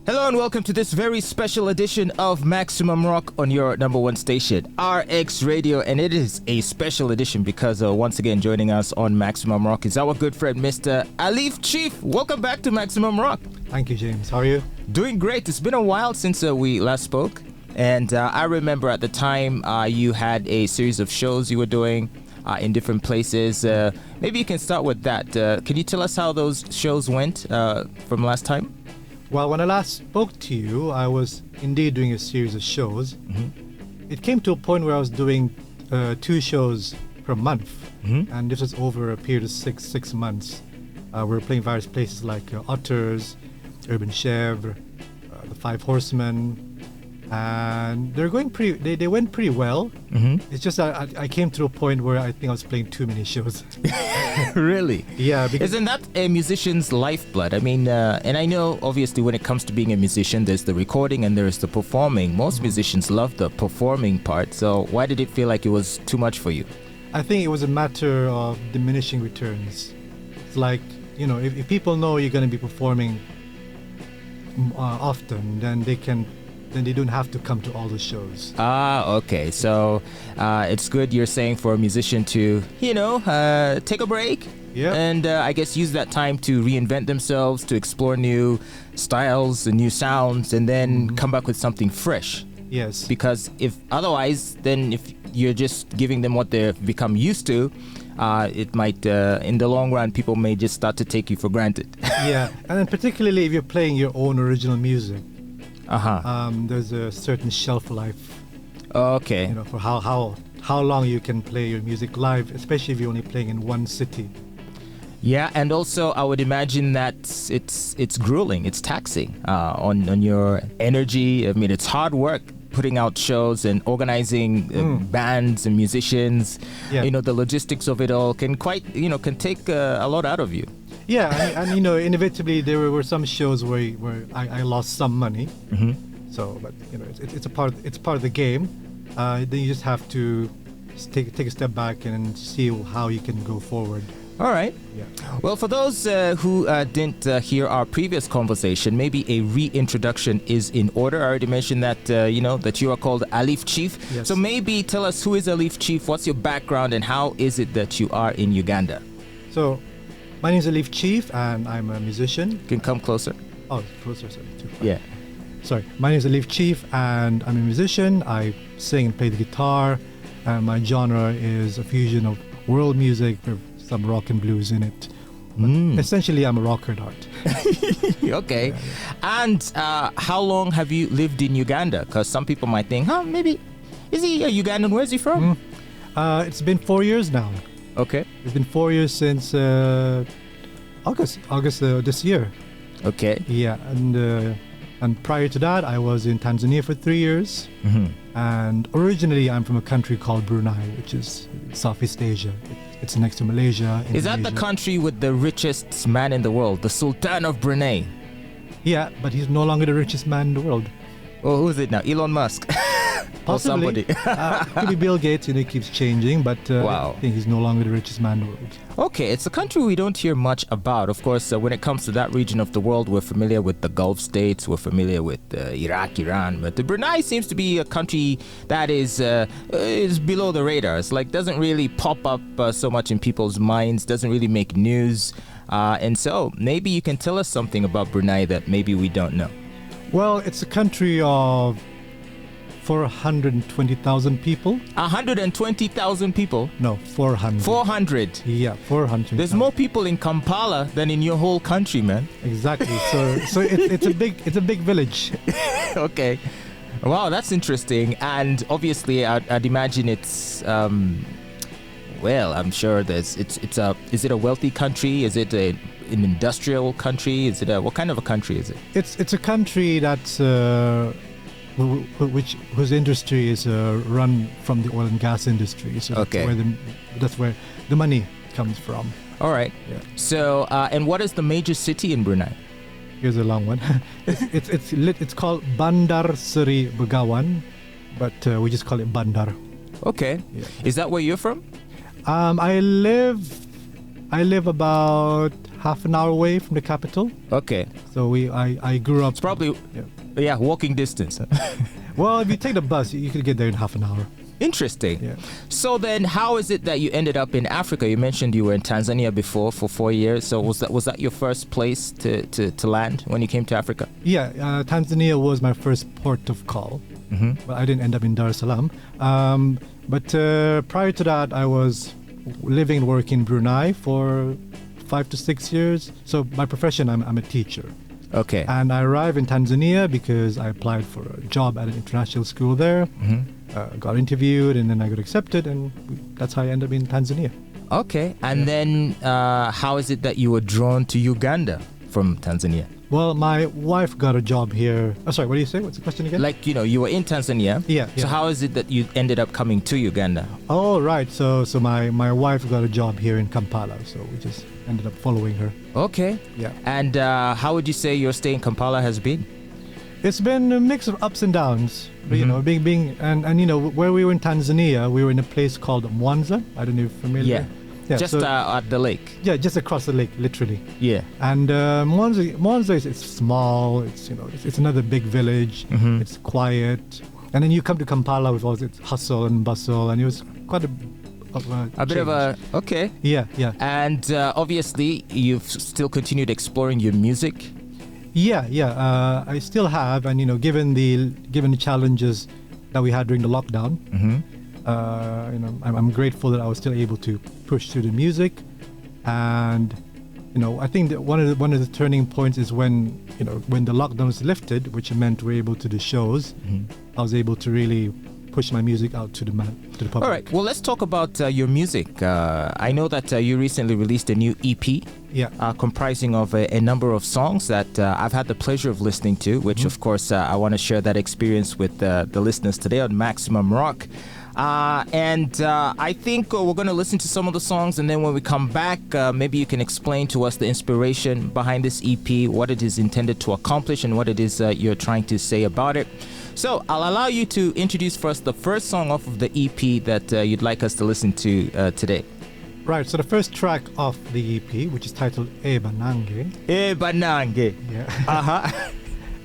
Hello and welcome to this very special edition of Maximum Rock on your number one station, RX Radio. And it is a special edition because once again joining us on Maximum Rock is our good friend, Mr. Alifchief. Welcome back to Maximum Rock. Thank you, James. How are you? Doing great. It's been a while since we last spoke. And I remember at the time you had a series of shows you were doing in different places. Maybe you can start with that. Can you tell us how those shows went from last time? Well, when I last spoke to you, I was indeed doing a series of shows. Mm-hmm. It came to a point where I was doing 2 shows per month, and this was over a period of six months. We were playing various places like Otters, Urban Chèvre, the Five Horsemen, and they're going they went pretty well. Mm-hmm. It's just I came to a point where I think I was playing too many shows. Really? Yeah. Isn't that a musician's lifeblood? I mean, and I know obviously when it comes to being a musician, there's the recording and there's the performing. Most musicians love the performing part. So why did it feel like it was too much for you? I think it was a matter of diminishing returns. It's like, if people know you're going to be performing often, then they don't have to come to all the shows. Okay. So it's good, you're saying, for a musician to, take a break. Yeah. And I guess use that time to reinvent themselves, to explore new styles and new sounds, and then come back with something fresh. Yes. Because if you're just giving them what they've become used to, it might, in the long run, people may just start to take you for granted. Yeah. And then particularly if you're playing your own original music. There's a certain shelf life. Okay. For how long you can play your music live, especially if you're only playing in one city. Yeah, and also I would imagine that it's grueling, it's taxing on your energy. I mean, it's hard work putting out shows and organizing bands and musicians. Yeah. The logistics of it all can take a lot out of you. Yeah, and inevitably there were some shows where I lost some money. Mm-hmm. So, but it's part of the game. Then you just have to take a step back and see how you can go forward. All right. Yeah. Well, for those who didn't hear our previous conversation, maybe a reintroduction is in order. I already mentioned that that you are called Alifchief. Yes. So maybe tell us, who is Alifchief? What's your background, and how is it that you are in Uganda? So, my name is Alifchief, and I'm a musician. You can come closer. Oh, closer, sorry. Too far. Yeah. Sorry. My name is Alifchief, and I'm a musician. I sing and play the guitar, and my genre is a fusion of world music with some rock and blues in it. Essentially, I'm a rocker at heart. Okay. Yeah. And how long have you lived in Uganda? Because some people might think, maybe, is he a Ugandan? Where's he from? It's been 4 years now. Okay. It's been 4 years since August this year. Okay. Yeah, and prior to that, I was in Tanzania for 3 years. Mm-hmm. And originally, I'm from a country called Brunei, which is Southeast Asia. It's next to Malaysia. Is that the country with the richest man in the world, the Sultan of Brunei? Yeah, but he's no longer the richest man in the world. Oh, who is it now? Elon Musk? Possibly. Or somebody. Could be Bill Gates, he keeps changing, but Wow. I think he's no longer the richest man in the world. Okay, it's a country we don't hear much about. Of course, when it comes to that region of the world, we're familiar with the Gulf states, we're familiar with Iraq, Iran, but the Brunei seems to be a country that is below the radar. It's like doesn't really pop up so much in people's minds, doesn't really make news. And so maybe you can tell us something about Brunei that maybe we don't know. Well, it's a country of 420,000 people. 120,000 people? No, 400. 400? Yeah, 400. There's more people in Kampala than in your whole country, man. Exactly. So it's a big village. Okay. Wow, that's interesting. And obviously, I'd imagine it's well, I'm sure is it a wealthy country? Is it an industrial country? Is it what kind of a country is it? It's a country that's whose industry is run from the oil and gas industry. So okay. That's where the money comes from. All right. Yeah. So, and what is the major city in Brunei? Here's a long one. It's called Bandar Seri Begawan, but we just call it Bandar. Okay. Yeah. Is that where you're from? I live about half an hour away from the capital. Okay. So I grew up. It's probably walking distance. Well, if you take the bus, you could get there in half an hour. Interesting. Yeah. So then, how is it that you ended up in Africa? You mentioned you were in Tanzania before for 4 years. So was that your first place to land when you came to Africa? Yeah, Tanzania was my first port of call. Mm-hmm. But I didn't end up in Dar es Salaam. But prior to that, I was living and working in Brunei for 5 to 6 years. So by profession, I'm a teacher. Okay. And I arrived in Tanzania because I applied for a job at an international school there. Mm-hmm. Got interviewed, and then I got accepted, and that's how I ended up in Tanzania. Okay. And then how is it that you were drawn to Uganda from Tanzania? Well, my wife got a job here. Oh, sorry, what do you say? What's the question again? Like, you were in Tanzania. Yeah. So how is it that you ended up coming to Uganda? Oh, right. So my wife got a job here in Kampala, so we just ended up following her. Okay. Yeah. And how would you say your stay in Kampala has been? It's been a mix of ups and downs. Mm-hmm. Being where we were in Tanzania, we were in a place called Mwanza. I don't know if you're familiar. Yeah. Just at the lake. Yeah, just across the lake, literally. Yeah. And Mwanza is small. It's another big village. Mm-hmm. It's quiet. And then you come to Kampala with all its hustle and bustle, and it was quite a bit of a okay. Yeah. And obviously, you've still continued exploring your music. Yeah. I still have, and given the challenges that we had during the lockdown, I'm grateful that I was still able to push through the music, and I think that one of the turning points is when the lockdown was lifted, which meant we're able to do shows. Mm-hmm. I was able to really push my music out to the public. All right. Well, let's talk about your music. I know that you recently released a new EP. Yeah. Comprising of a number of songs that I've had the pleasure of listening to, which, of course, I want to share that experience with the listeners today on Maximum Rock. And I think we're going to listen to some of the songs, and then when we come back, maybe you can explain to us the inspiration behind this EP, what it is intended to accomplish, and what it is you're trying to say about it. So I'll allow you to introduce first the first song off of the EP that you'd like us to listen to today. Right, so the first track off the EP, which is titled E Banange. E Banange. Yeah.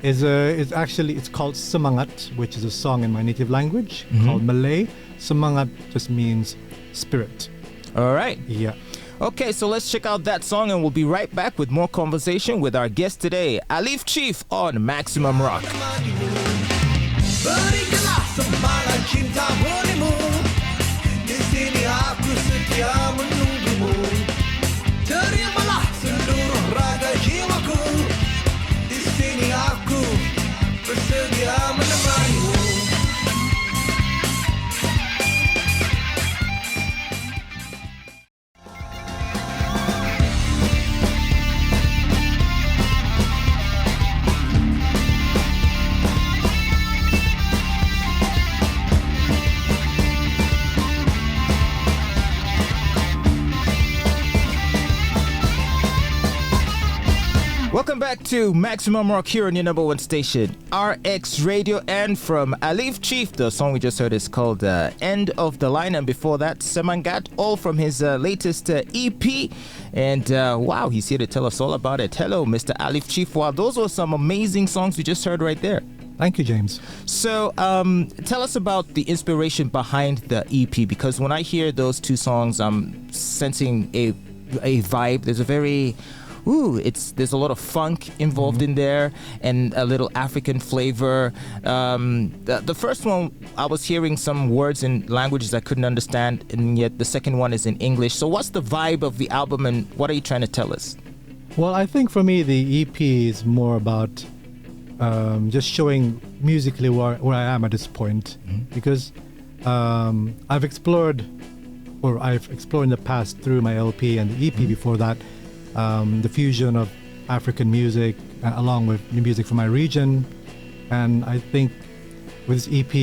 It's called Semangat, which is a song in my native language called Malay. Semangat just means spirit. All right. Yeah. Okay, so let's check out that song, and we'll be right back with more conversation with our guest today, Alifchief on Maximum Rock. Berikanlah semangat cinta berimu. Di sini aku setia menunggumu. Terimalah seluruh raga jiwaku. Di sini aku bersedia menemanimu. Welcome back to Maximum Rock here on your number one station, RX Radio, and from Alifchief. The song we just heard is called End of the Line, and before that, Semangat, all from his latest EP. And wow, he's here to tell us all about it. Hello, Mr. Alifchief. Wow, those were some amazing songs we just heard right there. Thank you, James. So tell us about the inspiration behind the EP, because when I hear those two songs, I'm sensing a vibe. There's a very... there's a lot of funk involved in there, and a little African flavor. The first one, I was hearing some words in languages I couldn't understand, and yet the second one is in English. So what's the vibe of the album, and what are you trying to tell us? Well, I think for me, the EP is more about just showing musically where I am at this point, because I've explored in the past through my LP and the EP before that, the fusion of African music along with the music from my region. And I think with this EP,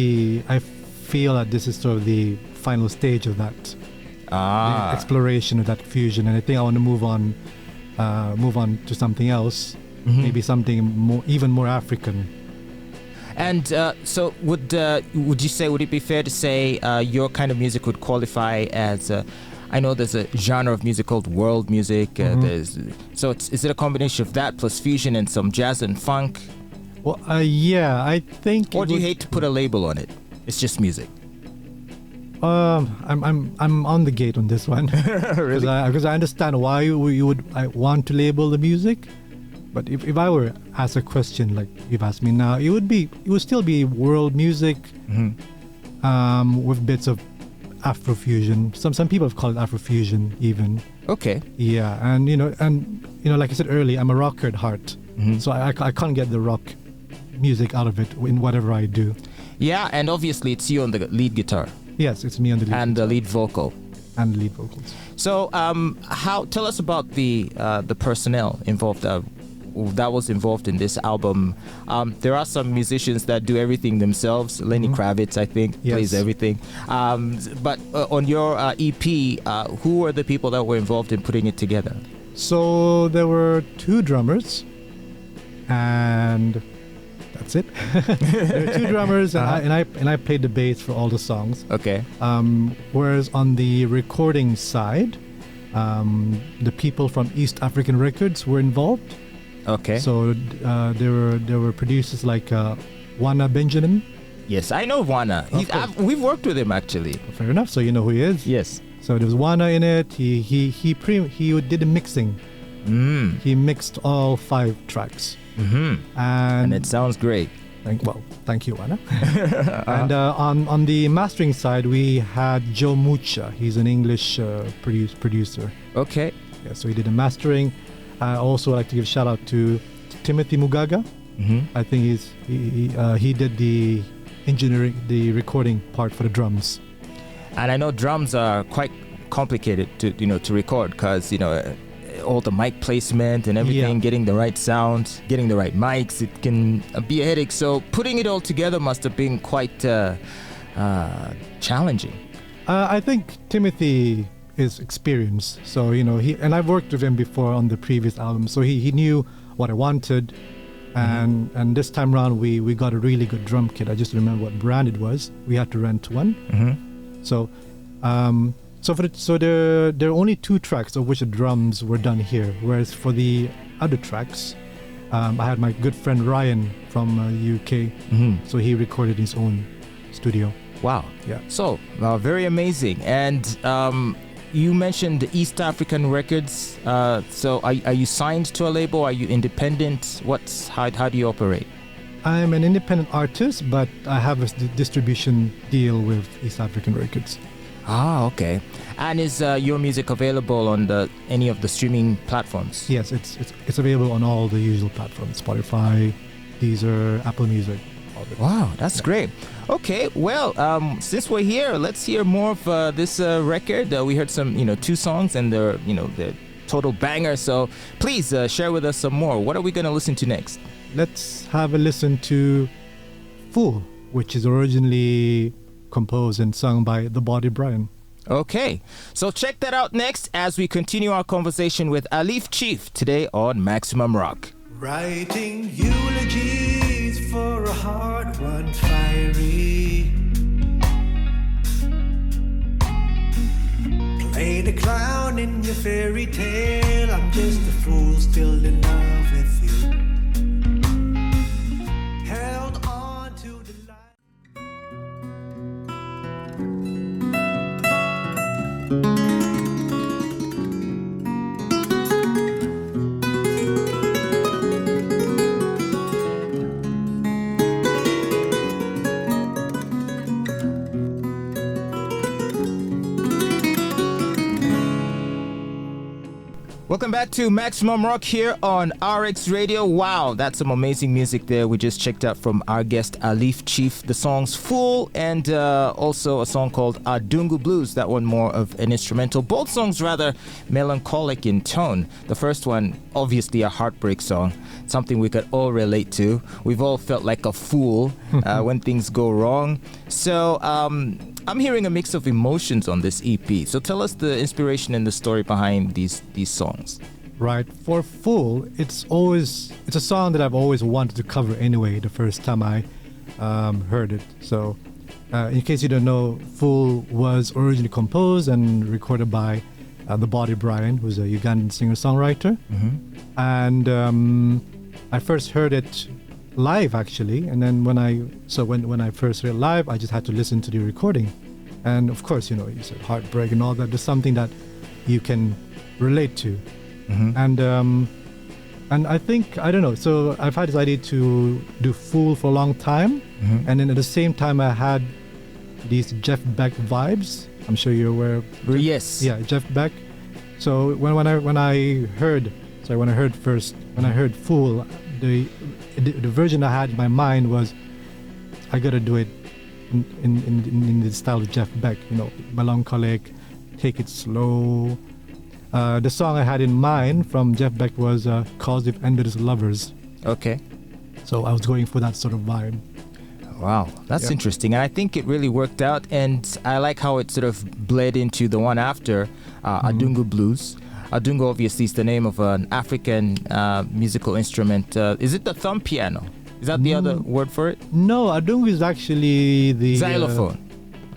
I feel that this is sort of the final stage of that the exploration of that fusion. And I think I want to move on to something else, maybe something even more African. And so would it be fair to say your kind of music would qualify as I know there's a genre of music called world music. Is it a combination of that plus fusion and some jazz and funk? Well, yeah, I think. Or do you hate to put a label on it? It's just music. I'm on the gate on this one. Really? Because I understand why you would want to label the music, but if I were asked a question like you've asked me now, it would still be world music, with bits of Afrofusion. Some people have called it Afrofusion even. Okay. Yeah, and like I said earlier, I'm a rocker at heart, so I can't get the rock music out of it in whatever I do. Yeah, and obviously it's you on the lead guitar. Yes, it's me on the lead and the lead vocal. And the lead vocals. So, tell us about the personnel involved that was involved in this album. There are some musicians that do everything themselves. Lenny Kravitz, I think, plays everything. But on your EP, who were the people that were involved in putting it together? So there were 2 drummers, and that's it. There were 2 drummers, and I played the bass for all the songs. Okay. Whereas on the recording side, the people from East African Records were involved. Okay. So there were producers like Wana Benjamin. Yes, I know Wana. We've worked with him actually. Fair enough. So you know who he is. Yes. So there was Wana in it. He did the mixing. He mixed all 5 tracks. And it sounds great. Thank you, Wana. And on the mastering side, we had Joe Mucha. He's an English producer. Okay. Yeah, so he did the mastering. I also like to give a shout out to Timothy Mugaga. I think he did the engineering, the recording part for the drums. And I know drums are quite complicated to record because all the mic placement and everything, getting the right sound, getting the right mics, it can be a headache. So putting it all together must have been quite challenging. I think Timothy is experienced, so and I've worked with him before on the previous album, so he knew what I wanted, and this time around we got a really good drum kit. I just remember what brand it was. We had to rent one. So there are only 2 tracks of which the drums were done here, whereas for the other tracks, I had my good friend Ryan from UK, so he recorded his own studio. Wow. Yeah. So very amazing. And you mentioned East African Records. So are you signed to a label? Are you independent? How do you operate? I'm an independent artist, but I have a distribution deal with East African Records. Ah, okay. And is your music available on any of the streaming platforms? Yes, it's available on all the usual platforms: Spotify, Deezer, Apple Music. Wow, that's great. Okay, well, since we're here, let's hear more of this record. We heard some, 2 songs, and they're total banger. So please share with us some more. What are we going to listen to next? Let's have a listen to "Fool," which is originally composed and sung by The Body Brian. Okay, so check that out next as we continue our conversation with Alifchief today on Maximum Rock. Writing eulogies for a heart once fiery. Play the clown in your fairy tale. I'm just a fool still in love with you. Held on to the Welcome back to Maximum Rock here on RX Radio. Wow, that's some amazing music there we just checked out from our guest Alifchief. The song's "Fool" and also a song called Adungu Blues. That one more of an instrumental. Both songs rather melancholic in tone. The first one, obviously a heartbreak song, something we could all relate to. We've all felt like a fool when things go wrong. So I'm hearing a mix of emotions on this EP. So tell us the inspiration and the story behind these songs. Right. For "Fool," it's a song that I've always wanted to cover anyway, the first time I heard it. So In case you don't know, Fool was originally composed and recorded by the Body Brian, who's a Ugandan singer-songwriter. And I first heard it live, actually. And then when I first heard it live, I just had to listen to the recording. And of course, you said heartbreak and all that. There's something that you can relate to. And I think, I don't know, so I've had this idea to do Fool for a long time. And then at the same time, I had these Jeff Beck vibes. I'm sure you're aware of. Yes. Yeah, Jeff Beck. So when I heard Fool, the version I had in my mind was, I gotta do it in the style of Jeff Beck, melancholic, take it slow. The song I had in mind from Jeff Beck was "Cause We've Ended as Lovers." Okay. So I was going for that sort of vibe. Wow, that's interesting. And I think it really worked out. And I like how it sort of bled into the one after, Adungu Blues. Adungu obviously is the name of an African musical instrument. Is it the thumb piano? Is that the other word for it? No, Adungu is actually the... Xylophone.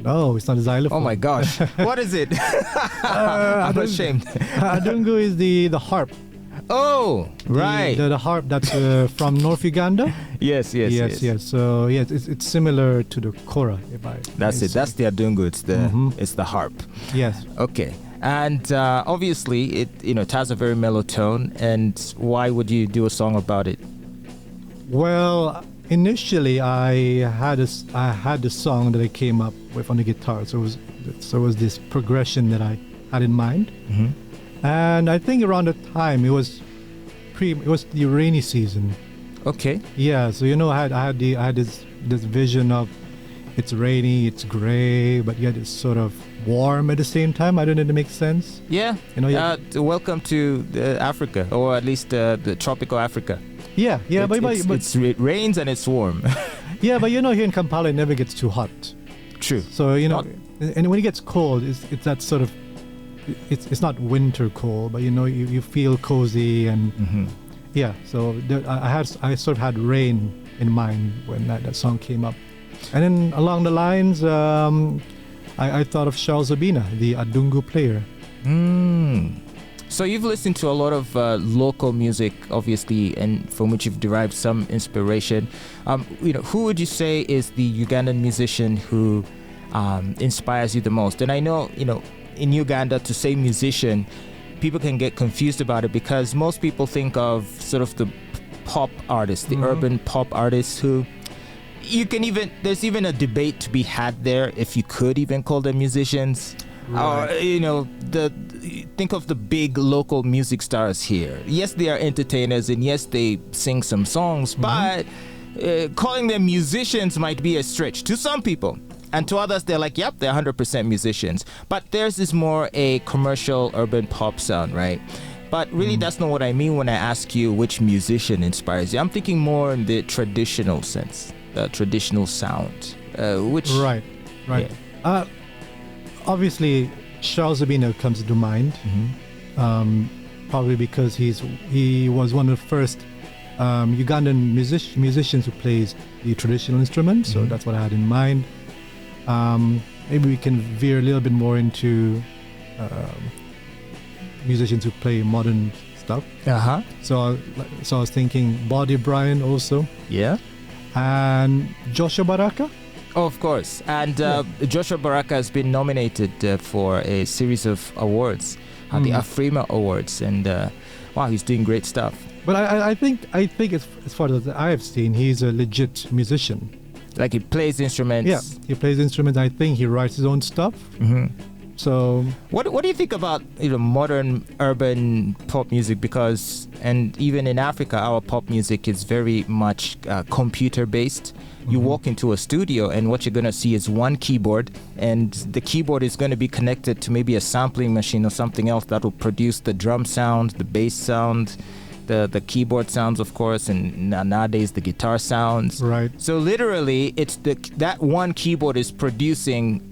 No, it's not a xylophone. Oh my gosh. What is it? I'm ashamed. Adungu is the harp. Oh, right. The harp that's from North Uganda. Yes. So it's similar to the kora. That's it. That's the Adungu. It's the harp. Yes. Okay. And obviously it has a very mellow tone. And why would you do a song about it? Well, initially I had a song that I came up with on the guitar. So it was this progression that I had in mind. And I think around the time it was the rainy season. Okay. Yeah, so I had this vision of it's rainy, it's gray, but yet it's sort of warm at the same time. I don't know if it makes sense. Yeah. Welcome to Africa, or at least the tropical Africa. Yeah. It rains and it's warm. Yeah, but here in Kampala it never gets too hot. True. So and when it gets cold, it's that sort of. It's not winter cold, but you feel cozy and yeah. So I sort of had rain in mind when that song came up, and then along the lines, I thought of Charles Zabina, the Adungu player. So you've listened to a lot of local music, obviously, and from which you've derived some inspiration. Who would you say is the Ugandan musician who inspires you the most? And I know, in Uganda, to say musician, people can get confused about it because most people think of sort of the pop artists, the urban pop artists who there's even a debate to be had there if you could even call them musicians. Right. Or, think of the big local music stars here. Yes, they are entertainers and yes, they sing some songs, but calling them musicians might be a stretch to some people. And to others, they're like, yep, they're 100% musicians. But theirs is more a commercial urban pop sound, right? But really, that's not what I mean when I ask you which musician inspires you. I'm thinking more in the traditional sense, the traditional sound. Right. Yeah. Obviously, Charles Zabina comes to mind, probably because he was one of the first Ugandan musicians who plays the traditional instruments. So that's what I had in mind. Maybe we can veer a little bit more into musicians who play modern stuff. So I was thinking Body Brian also. Yeah. And Joshua Baraka. Oh, of course. And Joshua Baraka has been nominated for a series of awards, the Afrima Awards, and wow, he's doing great stuff. But I think as far as I have seen, he's a legit musician. Like he plays instruments. Yeah, he plays instruments. I think he writes his own stuff. So, what do you think about modern urban pop music? Because and even in Africa, our pop music is very much computer based. You walk into a studio and what you're gonna see is one keyboard, and the keyboard is going to be connected to maybe a sampling machine or something else that will produce the drum sound, the bass sound, the keyboard sounds, of course, and nowadays the guitar sounds. Right. So literally, it's that one keyboard is producing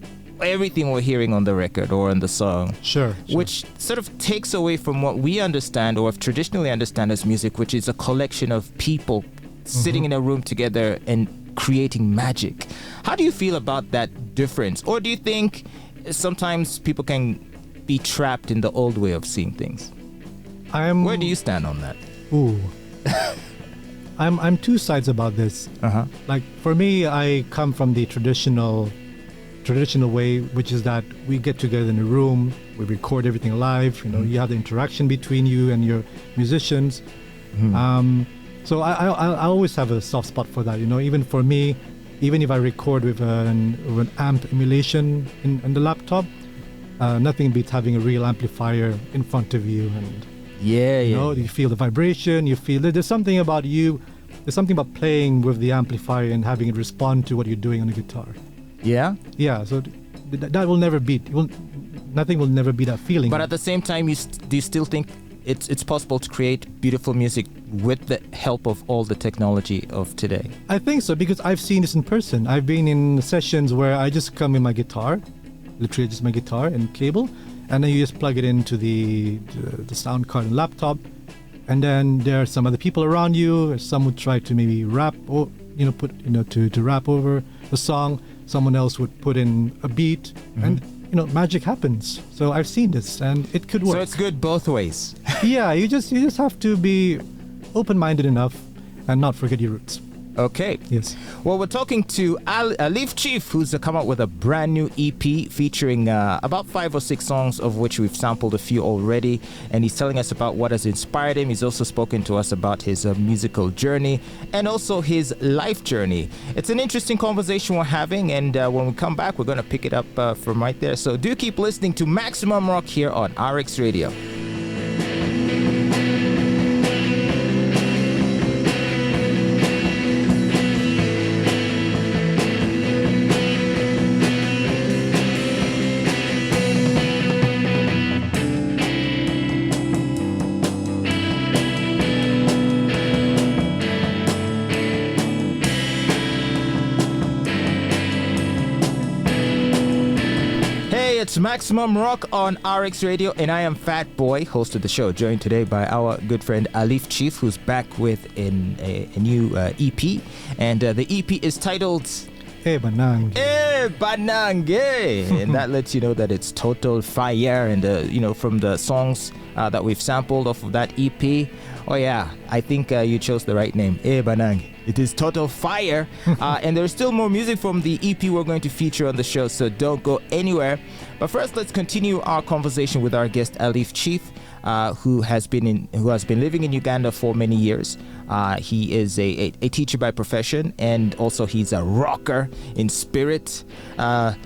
everything we're hearing on the record or on the song. Sure. Which sort of takes away from what we understand or traditionally understand as music, which is a collection of people sitting in a room together and creating magic. How do you feel about that difference? Or do you think sometimes people can be trapped in the old way of seeing things? Where do you stand on that? Ooh. I'm two sides about this. Like for me, I come from the traditional way, which is that we get together in a room, we record everything live. You have the interaction between you and your musicians. So I always have a soft spot for that. Even for me, even if I record with an amp emulation in the laptop, nothing beats having a real amplifier in front of you, and you feel the vibration. You feel there's something about you. There's something about playing with the amplifier and having it respond to what you're doing on the guitar. Yeah. So that will never beat. Nothing will never beat that feeling. But at the same time, do you still think it's possible to create beautiful music with the help of all the technology of today? I think so, because I've seen this in person. I've been in sessions where I just come in my guitar, literally just my guitar and cable, and then you just plug it into the sound card and laptop, and then there are some other people around you. Some would try to maybe rap or to rap over the song. Someone else would put in a beat, and magic happens. So I've seen this, and it could work. So it's good both ways. Yeah, you just have to be open-minded enough and not forget your roots. Okay. Yes. Well, we're talking to Alifchief, who's come out with a brand new EP featuring about 5 or 6 songs, of which we've sampled a few already. And he's telling us about what has inspired him. He's also spoken to us about his musical journey and also his life journey. It's an interesting conversation we're having. And when we come back, we're going to pick it up from right there. So do keep listening to Maximum Rock here on RX Radio. It's Maximum Rock on RX Radio, and I am Fatboy, host of the show, joined today by our good friend Alifchief, who's back with a new EP, and the EP is titled Banange. Banange, and that lets you know that it's total fire, and from the songs that we've sampled off of that EP, oh yeah, I think you chose the right name, Banange. It is total fire. And there's still more music from the EP we're going to feature on the show, so don't go anywhere. But first, let's continue our conversation with our guest Alifchief, who has been living in Uganda for many years. He is a teacher by profession, and also he's a rocker in spirit. I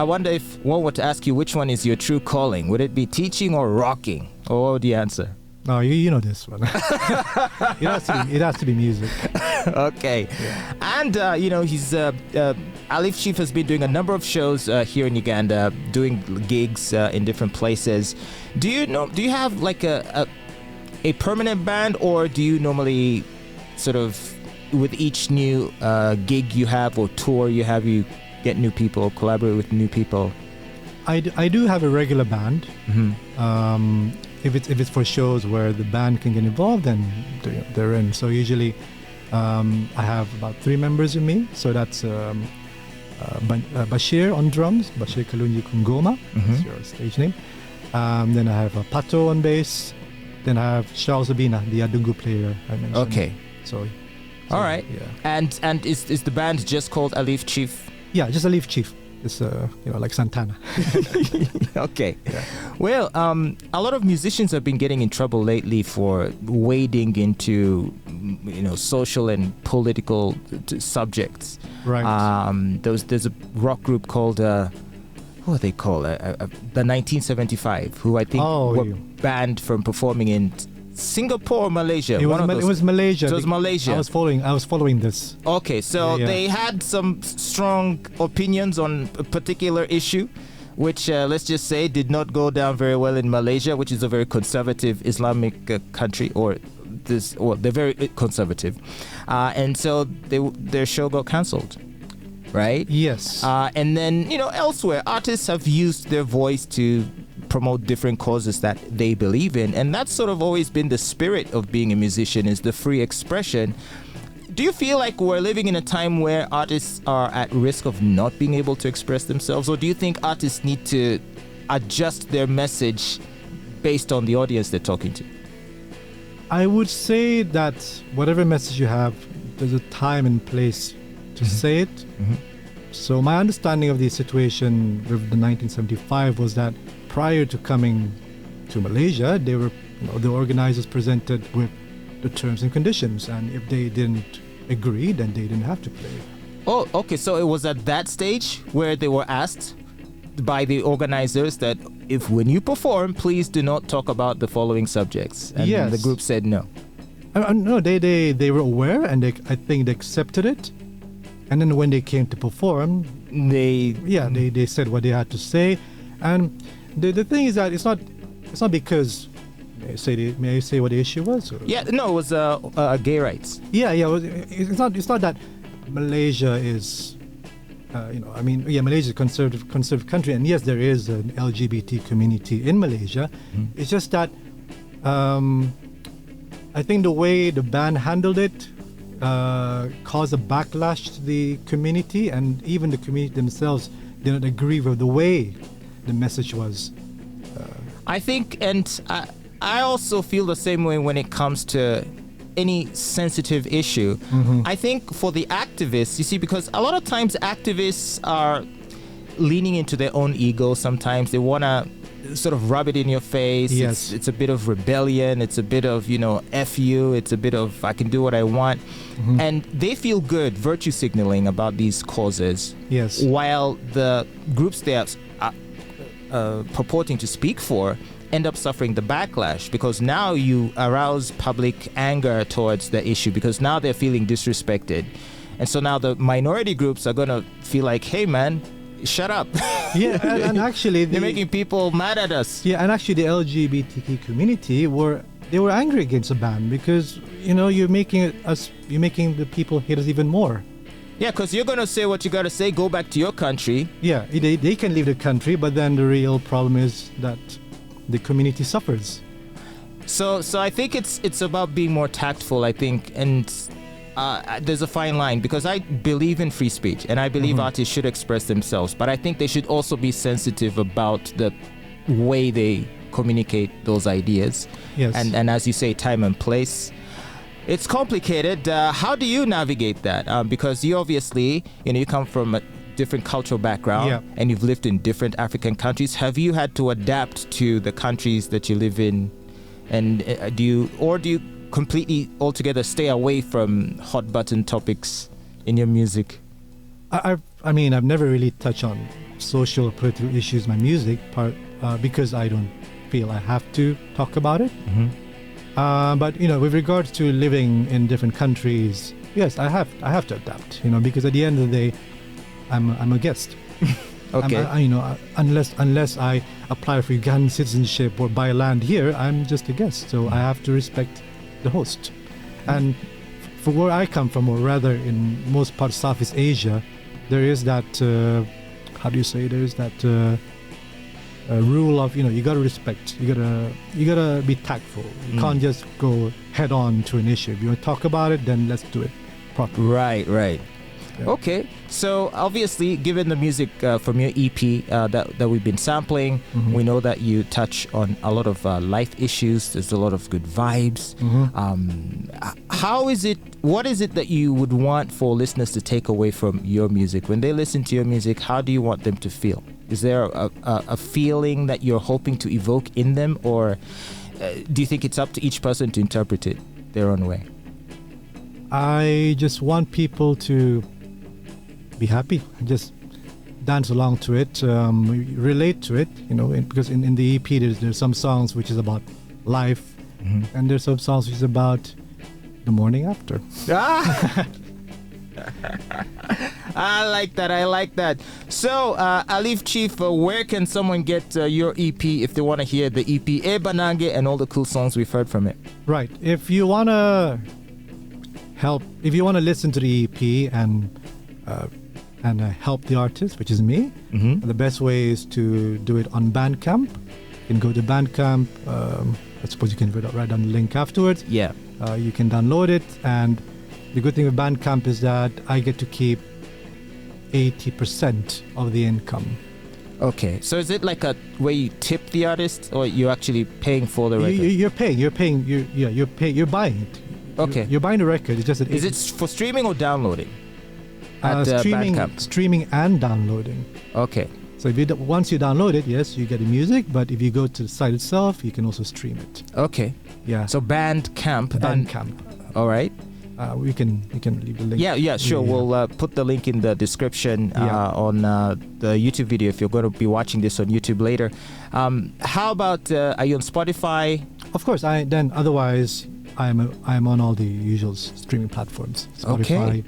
wonder if one were to ask you which one is your true calling, would it be teaching or rocking? Or what would you answer? No, you know this one. It has to be music. Okay. Yeah. And he's Alifchief has been doing a number of shows here in Uganda, doing gigs in different places. Do you have like a permanent band, or do you normally sort of, with each new gig you have or tour you have, you get new people, collaborate with new people? I do have a regular band. If it's for shows where the band can get involved, then they're in. So usually I have about 3 members with me. So that's Bashir on drums, Bashir Kalunji Kungoma, that's your stage name. Then I have Pato on bass. Then I have Charles Abina, the Adungu player I mentioned. Okay. So all right. Yeah. And is the band just called Alifchief? Yeah, just Alifchief. It's like Santana. Okay. Yeah. Well, a lot of musicians have been getting in trouble lately for wading into social and political subjects. Right. There's a rock group called who are they called? The 1975, who I think were banned from performing in Singapore or Malaysia? It was Malaysia. So it was Malaysia. I was following this. Okay, so they had some strong opinions on a particular issue, which let's just say did not go down very well in Malaysia, which is a very conservative Islamic country, they're very conservative, and so their show got cancelled. Right? Yes. And then, elsewhere, artists have used their voice to promote different causes that they believe in. And that's sort of always been the spirit of being a musician, is the free expression. do you feel like we're living in a time where artists are at risk of not being able to express themselves, or do you think artists need to adjust their message based on the audience they're talking to? I would say that whatever message you have, there's a time and place to say it. So my understanding of the situation with the 1975 was that prior to coming to Malaysia, they were, the organizers presented with the terms and conditions, and if they didn't agree, then they didn't have to play. Oh, okay. So it was at that stage where they were asked by the organizers that if when you perform, please do not talk about the following subjects. And Yes. the group said no. No, they were aware, and I think they accepted it. And then when they came to perform, They they said what they had to say. And the thing is that it's not because may I say what the issue was? Or? Yeah, no, it was gay rights. Yeah. It's not that Malaysia is, Malaysia is a conservative country, and yes, there is an LGBT community in Malaysia. It's just that I think the way the band handled it caused a backlash to the community, and even the community themselves didn't agree with the way the message was. I think, and I also feel the same way when it comes to any sensitive issue. I think for the activists, you see, because a lot of times activists are leaning into their own ego. Sometimes they want to sort of rub it in your face. Yes. It's a bit of rebellion. It's a bit of, F you. It's a bit of, I can do what I want. And they feel good virtue signaling about these causes. Yes. While the groups they are purporting to speak for end up suffering the backlash, because now you arouse public anger towards the issue, because now they're feeling disrespected. And so now the minority groups are going to feel like, hey man, shut up. Yeah, and actually they're making people mad at us. Yeah, and actually the LGBTQ community were angry against the band, because you're making the people hate us even more. Yeah, because you're going to say what you got to say, go back to your country. Yeah, they can leave the country, but then the real problem is that the community suffers. So I think it's about being more tactful, I think, and there's a fine line, because I believe in free speech and I believe artists should express themselves, but I think they should also be sensitive about the way they communicate those ideas. Yes. And as you say, time and place. It's complicated. How do you navigate that? Because you obviously, you come from a different cultural background, and you've lived in different African countries. Have you had to adapt to the countries that you live in? And do you completely altogether stay away from hot button topics in your music? I've never really touched on social or political issues in my music because I don't feel I have to talk about it. But with regards to living in different countries, yes, I have to adapt. Because at the end of the day, I'm a guest. Okay. Unless I apply for Ugandan citizenship or buy land here, I'm just a guest. So I have to respect the host. And for where I come from, or rather in most parts of Southeast Asia, there is that rule of you gotta respect, you gotta be tactful. You can't just go head on to an issue. If you want to talk about it, then let's do it properly. Right. Yeah. Okay, so obviously, given the music from your EP that we've been sampling, we know that you touch on a lot of life issues. There's a lot of good vibes. What is it that you would want for listeners to take away from your music? When they listen to your music, how do you want them to feel? Is there a feeling that you're hoping to evoke in them, or do you think it's up to each person to interpret it their own way? I just want people to be happy, just dance along to it, relate to it, because in the EP there's some songs which is about life, and there's some songs which is about the morning after. I like that. So, Alifchief, where can someone get your EP if they want to hear the EP Banange and all the cool songs we've heard from it? Right. If you want to listen to the EP and help the artist, which is me, the best way is to do it on BANDCAMP. You can go to BANDCAMP. I suppose you can write down the link afterwards. Yeah. You can download it, and The good thing with BANDCAMP is that I get to keep 80% of the income. Okay, so is it like a where you tip the artist, or you're actually paying for the record? You're paying. You're buying it. Okay. You're buying the record. It's just that Is it for streaming or downloading? streaming, BANDCAMP? streaming and downloading. Okay. So if once you download it, yes, you get the music. But if you go to the site itself, you can also stream it. Okay. Yeah. So BANDCAMP. BANDCAMP. All right. We can leave the link. Yeah, sure. Yeah. We'll put the link in the description on the YouTube video if you're going to be watching this on YouTube later. How about are you on Spotify? Of course. Otherwise, I'm on all the usual streaming platforms. Spotify,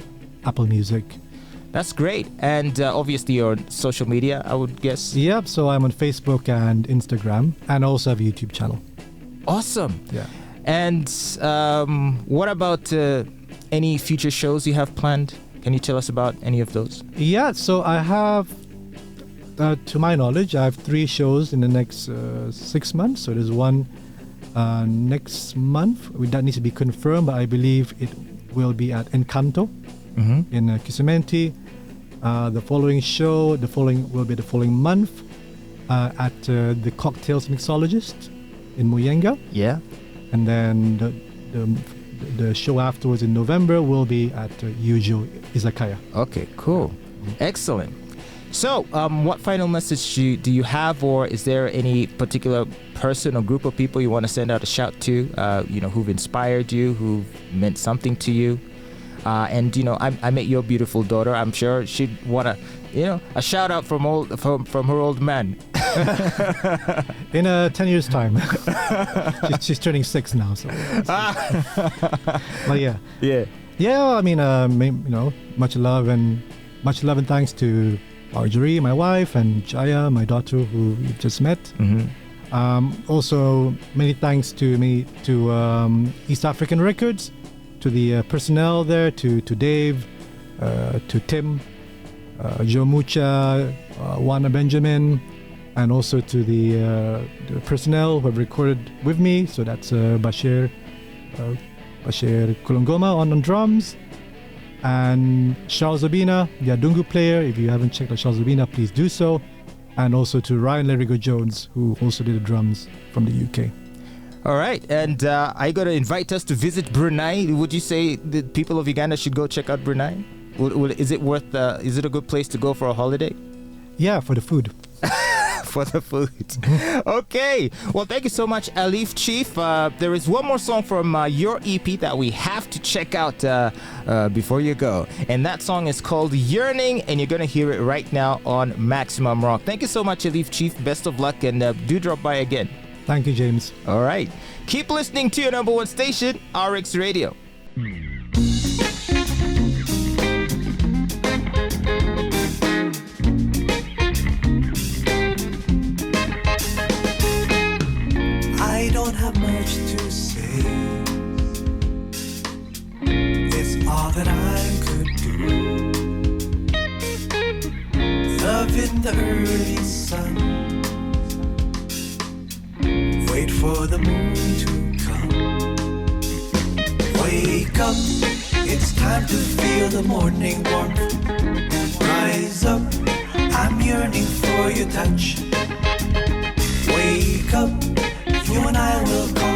Apple Music. That's great. And obviously you're on social media, I would guess. Yep. So I'm on Facebook and Instagram, and also have a YouTube channel. Awesome. Yeah. And what about any future shows you have planned? Can you tell us about any of those? Yeah, so I have, to my knowledge, I have 3 shows in the next 6 months. So there's one next month that needs to be confirmed, but I believe it will be at Encanto in Kisimenti. The following show, will be the following month at the Cocktails Mixologist in Muyenga. Yeah. And then the show afterwards in November will be at Yujo Izakaya. Okay, cool. Excellent. So, what final message do you have, or is there any particular person or group of people you want to send out a shout to, who've inspired you, who've meant something to you? And, I met your beautiful daughter. I'm sure she'd want a shout out from her old man. In 10 years' time. she's turning 6 now. So. But yeah. Yeah. Yeah, I mean, much love and thanks to Marjorie, my wife, and Jaya, my daughter, who you've just met. Also, many thanks to East African Records, to the personnel there, to Dave, to Tim, Joe Mucha, Juana Benjamin, and also to the personnel who have recorded with me. So that's Bashir Kulungoma on drums, and Charles Zabina, the Adungu player. If you haven't checked out Charles Zabina, please do so. And also to Ryan Lerigo Jones, who also did the drums from the UK. All right, and are you going to invite us to visit Brunei? Would you say the people of Uganda should go check out Brunei? Is it a good place to go for a holiday? Yeah, for the food. For the food. Okay. Well, thank you so much, Alifchief. There is one more song from your EP that we have to check out before you go. And that song is called Yearning, and you're going to hear it right now on Maximum Rock. Thank you so much, Alifchief. Best of luck, and do drop by again. Thank you, James. All right. Keep listening to your number one station, RX Radio. I don't have much to say. It's all that I could do. Love in the early sun. Wait for the moon to come. Wake up, it's time to feel the morning warmth. Rise up, I'm yearning for your touch. Wake up, you and I will call.